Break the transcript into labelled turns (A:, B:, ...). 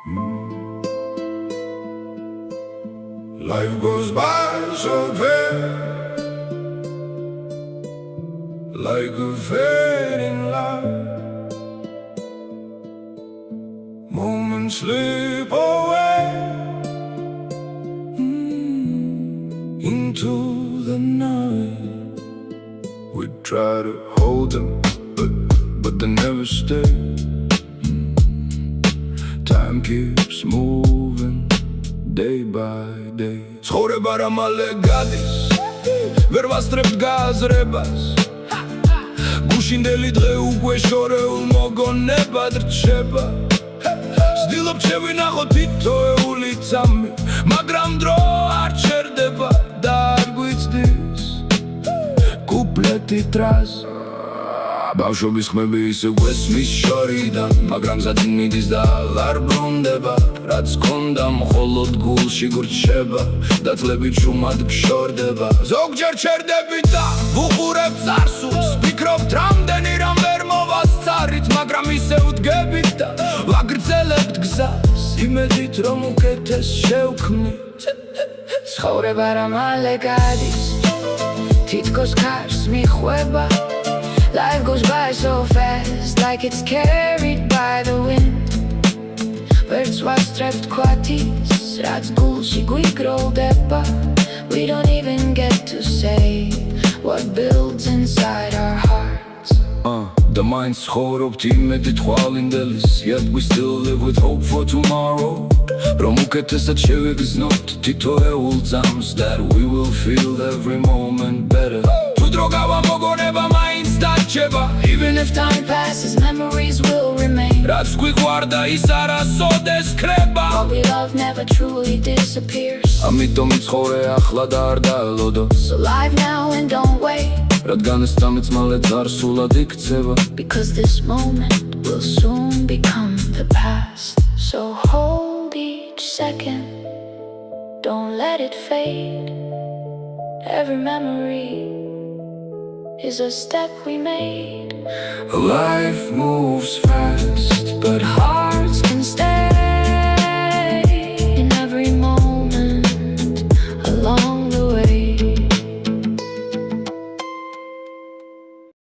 A: Life goes by so fast, like a fading light. Moments slip away into the night. We try to hold them, but they never stay. Time keeps moving day by day. ცხოვრება რა მალე გადის, ვერ ვასწრებთ გააზრებას. გუშინდელი დღე უკვე შორეულ მოგონებად რჩება. ვცდილობ შევინახო თითოეული წამი, მაგრამ დრო არ ჩერდება და არ გვიცდის კუპლეტი დრას. ბავშვობის ხმები ისე გვესმის შორიდან, მაგრამ გზად მიდის და არ ბრუნდება. რაც გქონდა მხოლოდ გულში გრჩება და წლები ჩუმად გშორდება. ზოგჯერ ჩერდები და ვუყურებ წარსულს, ვფიქრობ რამდენი რამ ვერ მოვასწარით, მაგრამ ისე ვდგებით და ვაგრძელებთ გზას იმედით რომ უკეთეს შევქმნით.
B: ცხოვრება რა მალე გადის, თითქოს ქარს მიხვება. Life goes by so fast, like it's carried by the wind. Birds ვასწრებთ ქვათის, რაც გულში გვიგროვდება. We don't even get to say what builds inside our hearts.
A: The mind ცხოვრობთ იმედით ხვალინდელის, yet we still live with hope for tomorrow. რომ უკეთესად შევეგრძნოთ თითოეულ წამს, that we will feel every moment better. თუ დრო გავა მოგონება მაინც დარჩება,
B: Even if time passes, memories will remain.
A: რაც გვიყვარდა ის არასოდეს ქრება.
B: What we love never truly disappears.
A: ამიტომ ცხოვრე ახლა და არ დაელოდო,
B: So live now and don't wait,
A: რადგან ეს წამიც მალე წარსულად იქცევა.
B: because this moment will soon become the past. So hold each second, don't let it fade. Every memory is a step we made.
A: Life moves fast, but